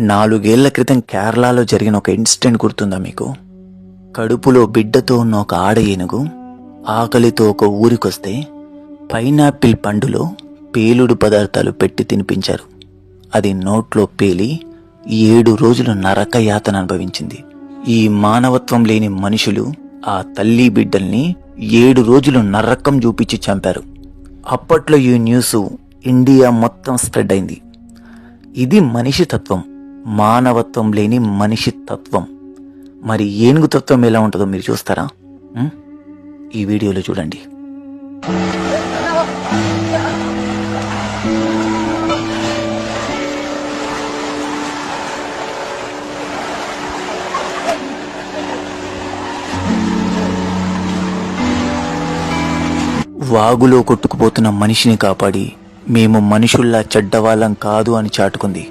4 ఏళ్ల క్రితం కేరళలో జరిగిన ఒక ఇన్సిడెంట్ గుర్తుందా మీకు? కడుపులో బిడ్డతో ఉన్న ఒక ఆడ ఏనుగు ఆకలితో ఒక ఊరికొస్తే పైనాపిల్ పండులో పేలుడు పదార్థాలు పెట్టి తినిపించారు. అది నోట్లో పేలి 7 రోజులు నరక యాతన అనుభవించింది. ఈ మానవత్వం లేని మనుషులు ఆ తల్లి బిడ్డల్ని 7 రోజులు నరకం చూపించి చంపారు. అప్పట్లో ఈ న్యూస్ ఇండియా మొత్తం స్ప్రెడ్ అయింది. ఇది మనిషి తత్వం, మానవత్వం లేని మనిషి తత్వం. మరి ఏనుగు తత్వం ఎలా ఉంటుందో మీరు చూస్తారా? ఈ వీడియోలో చూడండి. వాగులో కొట్టుకుపోతున్న మనిషిని కాపాడి మేము మనుషుల్లా చెడ్డవాళ్ళం కాదు అని చాటుకుంది.